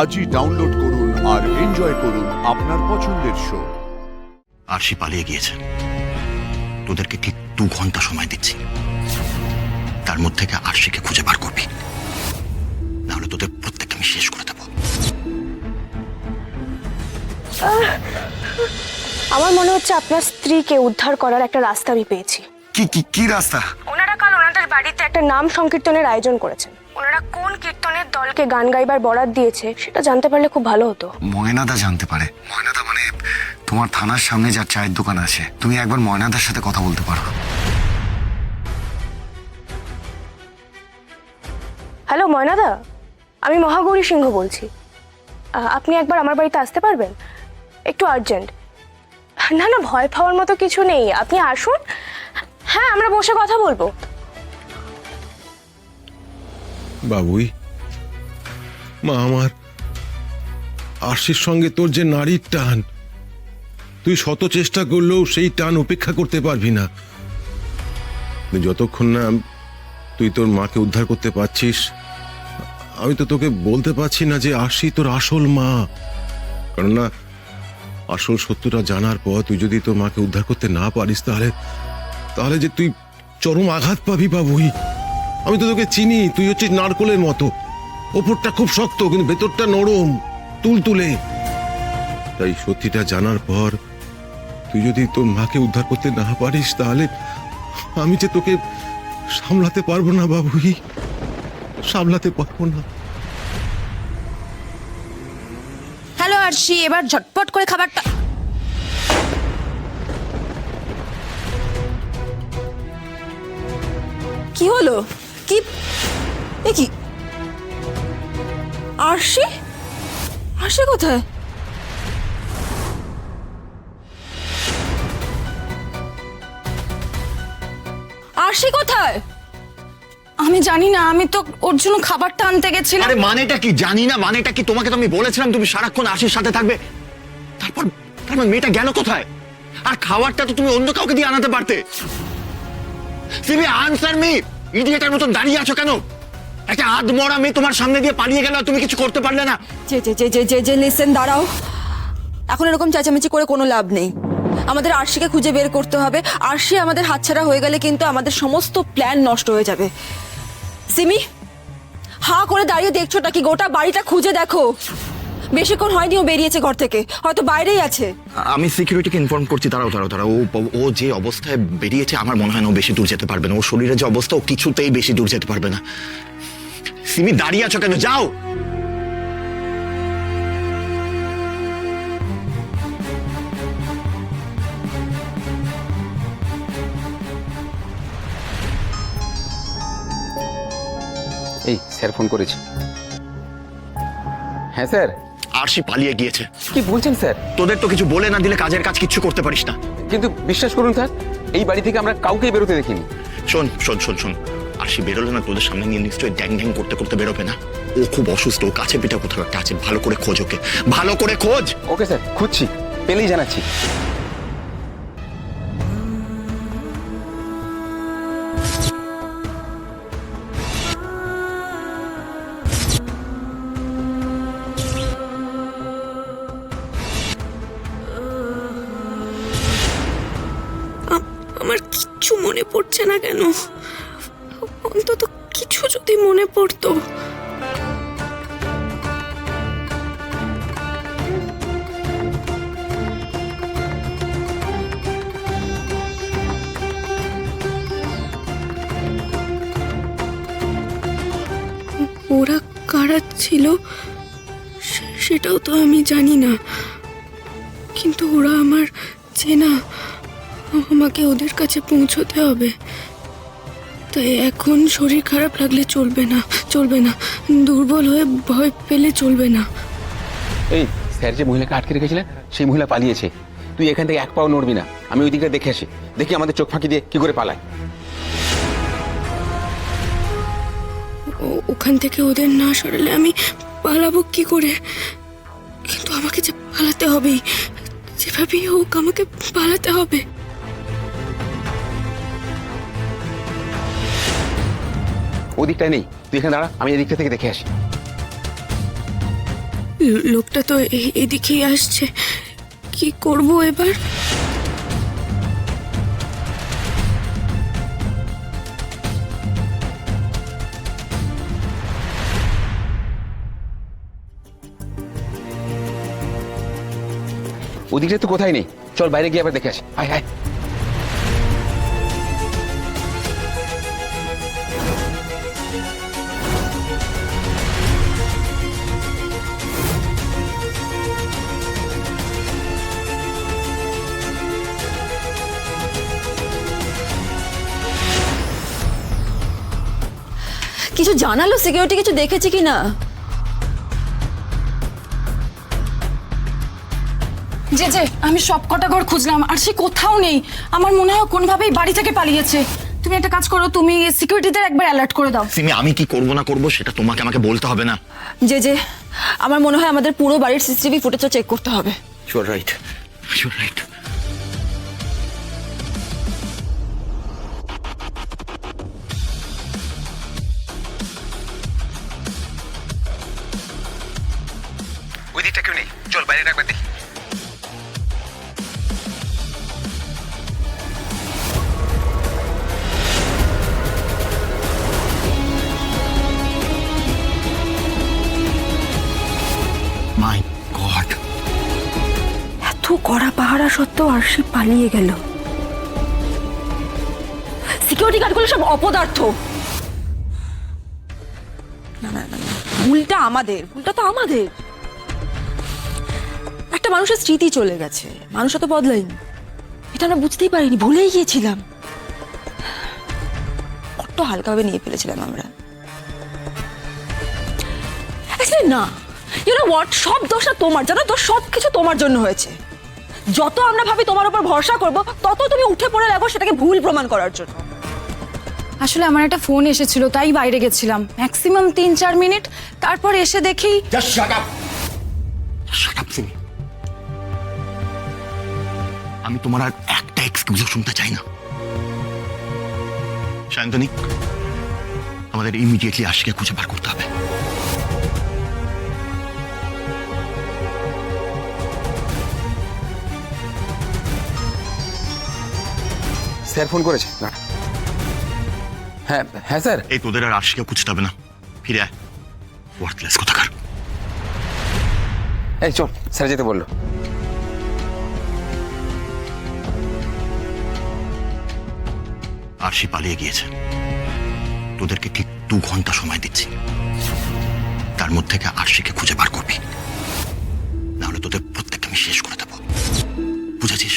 আজই ডাউনলোড করুন আর এনজয় করুন আপনার পছন্দের শো। আরশি পালিয়ে গিয়েছে। তোদেরকে ঠিক 2 ঘন্টা সময় দিচ্ছি, তার মধ্যে থেকে আরশিকে খুঁজে বার করবি, নাহলে তোদের প্রত্যেককে আমি শেষ করে দেবো। আমার মনে হচ্ছে আপনার স্ত্রীকে উদ্ধার করার একটা রাস্তা আমি পেয়েছি। কি কি কি রাস্তা? ওনারা কাল ওনাদের বাড়িতে একটা নাম সংকীর্তনের আয়োজন করেছেন। ওনারা কোন কীর্তনের দলকে গান গাইবার বরাত দিয়েছে সেটা জানতে পারলে খুব ভালো হতো। ময়নাদা জানতে পারে। ময়নাদা মানে তোমার থানার সামনে যার চায়ের দোকান আছে, তুমি একবার ময়নাদার সাথে কথা বলতে পারো। হ্যালো ময়নাদা, আমি মহাগৌরী সিংহ বলছি। আপনি একবার আমার বাড়িতে আসতে পারবেন? একটু আর্জেন্ট। না না, ভয় পাওয়ার মতো কিছু নেই, আপনি আসুন। হ্যাঁ, আমরা বসে কথা বলবো। বাবুই, মা আমার, আরশির সঙ্গে তোর যে নারীর টান, তুই শত চেষ্টা করলেও সেই টান উপেক্ষা করতে পারবি না। যতক্ষণ না তুই তোর মাকে উদ্ধার করতে পারছিস, আমি তো তোকে বলতে পারছি না যে আরশি তোর আসল মা। কারণ না, আসল সত্যটা জানার পর তুই যদি তোর মাকে উদ্ধার করতে না পারিস, তাহলে যে তুই চরম আঘাত পাবি বাবুই। আমি তো তোকে চিনি, তুই হচ্ছিস নারকলের মতো, ওপরটা খুব শক্ত কিন্তু ভেতরটা নরম, তুলতুলে। তাই সত্যিটা জানার পর তুই যদি তোর মাকে উদ্ধার করতে না পারিস, তাহলে আমি যে তোকে সামলাতে পারবো না বাবুই, সামলাতে পারবো না। হ্যালো আরশি, এবার ঝটপট করে খাবারটা। কি হলো? কি এ কি? আরশি, আরশি কোথায়? আরশি কোথায়? আমি জানি না, আমি তো ওর জন্য খাবারটা আনতে গেছিলাম। আরে মানেটা কি? জানি না মানেটা কি? তোমাকে তো আমি বলেছিলাম তুমি সারাক্ষণ আরশির সাথে থাকবে। তারপর মেয়েটা গেল কোথায়? আর খাবারটা তো তুমি অন্য কাউকে দিয়ে আনাতে পারতে। CB, answer me. ইডিয়েটের মতন দাঁড়িয়ে আছো কেন? একটা আধমরা মেয়ে তোমার সামনে দিয়ে পালিয়ে গেল আর তুমি কিছু করতে পারলে না। যে লিসেন, দাঁড়াও। এখন এরকম চেঁচামেচি করে কোনো লাভ নেই। আমাদের আরশিকে খুঁজে বের করতে হবে। আরশি আমাদের হাতছাড়া হয়ে গেলে কিন্তু আমাদের সমস্ত প্ল্যান নষ্ট হয়ে যাবে। সিমি, হাঁ করে দাঁড়িয়ে দেখছো নাকি? গোটা বাড়িটা খুঁজে দেখো। বেশিক্ষণ হয়নি ও বেরিয়েছে ঘর থেকে, হয়তো বাইরেই আছে। আমি সিকিউরিটিকে ইনফর্ম করছি। দাঁড়াও। ও যে অবস্থায় বেরিয়েছে আমার মনে হয় না ও বেশি দূর যেতে পারবে না। ওর শরীরের যে অবস্থা, ও কিছুতেই বেশি দূর যেতে পারবে না। সিমি, দাঁড়িয়ে আছো কেন? যাও। এই স্যার ফোন করেছে। হ্যাঁ স্যার। আরশি পালিয়ে গিয়েছে। কি বলছেন স্যার? তোদের তো কিছু বলে না দিলে কাজের কাজ কিচ্ছু করতে পারিস না। কিন্তু বিশ্বাস করুন স্যার, এই বাড়ি থেকে আমরা কাউকেই বেরোতে দেখিনি। শোন, আরশি বেরোলে না তোদের সামনে নিয়ে নিশ্চয়ই ড্যাং ড্যাং করতে করতে বেরোবে না। ও খুব অসুস্থ, ও কাছে পিঠা কোথাও একটা আছে। ভালো করে খোঁজ ওকে, ভালো করে খোঁজ। ওকে স্যার, খুঁজছি, পেলেই জানাচ্ছি। আমার কিচ্ছু মনে পড়ছে না কেন? অন্তত কিছু যদি মনে পড়তো। ওরা কারা ছিল সেটাও তো আমি জানি না, কিন্তু ওরা আমার চেনা। আমাকে ওদের কাছে পৌঁছতে হবে। তাই এখন শরীর খারাপ লাগলে চলবে না, দুর্বল হয়ে ভয় পেলে চলবে না। এই স্যার যে মহিলাকে আটকে রেখেছিলেন, সেই মহিলা পালিয়েছে। তুই এখান থেকে এক পাও নড়বি না। আমি ওই দিকটা দেখে আসি, দেখি আমাদের চোখ ফাঁকি দিয়ে কি করে পালায়। ওখান থেকে ওদের না সরালে আমি পালাবো কি করে? কিন্তু আমাকে যে পালাতে হবেই, যেভাবেই হোক আমাকে পালাতে হবে। ওদিকটায় নেই, তুই এখানে দাঁড়া, আমি এদিকটা থেকে দেখে আসি। লোকটা তো এদিকেই আসছে, কি করব এবার? ওদিকে তো কোথায় নেই, চল বাইরে গিয়ে আবার দেখে আসি। হায় হায়, কিছু জানালো সিকিউরিটি, কিছু দেখেছে কি না? যে আমি সব কটা ঘর খুঁজলাম আর সে কোথাও নেই। আমার মনে হয় কোনোভাবেই বাড়ি থেকে পালিয়েছে। তুমি একটা কাজ করো, তুমি সিকিউরিটিদের একবার অ্যালার্ট করে দাও। সিমি, আমি কি করব না করব সেটা তোমাকে আমাকে বলতে হবে না। যে আমার মনে হয় আমাদের পুরো বাড়ির সিসিটিভি ফুটেজটা চেক করতে হবে। You are right, you are right. ওই দিকটা কেউ নেই, চল বাইরে একবার দেখি। মাই গড, এত কড়া পাহারা সত্ত্বেও আরশি পালিয়ে গেল। সিকিউরিটি গার্ডগুলো সব অপদার্থ। না না না, ভুলটা আমাদের, ভুলটা তো আমাদের। একটা মানুষের স্মৃতি চলে গেছে, মানুষও তো বদলায়নি। এটা আমরা বুঝতেই পারিনি, ভুলেই গিয়েছিলাম। কত হালকাভাবে নিয়ে ফেলেছিলাম আমরা। না, ইউ নো হোয়াট, সব দোষটা তোমার, জানো তো? সব কিছু তোমার জন্য হয়েছে। যত আমরা ভাবি তোমার উপর ভরসা করব, তত তুমি উঠে পড়ে লাগো সেটাকে ভুল প্রমাণ করার জন্য। আসলে আমার একটা ফোন এসেছিল, তাই বাইরে গেছিলাম ম্যাক্সিমাম 3-4 মিনিট। তারপর এসে দেখি just shut up, shut up Simi. আমি তোমার আর একটা এক্সকিউজও শুনতে চাই না। শান্তনী, আমাদের ইমিডিয়েটলি আশিকে খুঁজে বার করতে হবে। স্যার ফোন করেছে না? হ্যাঁ হ্যাঁ স্যার। এই তোদের আর আশিকে খুঁজতে হবে না, ফিরে আয়। ওয়ার্থলেস কোথাকার। এই চল, স্যার যেতে বললো। আরশি পালিয়ে গিয়েছে। তোদেরকে ঠিক 2 ঘন্টা সময় দিচ্ছি, তার মধ্যে থেকে আরশিকে খুঁজে বার করবি, নাহলে তোদের প্রত্যেককে আমি শেষ করে দেবো। বুঝেছিস?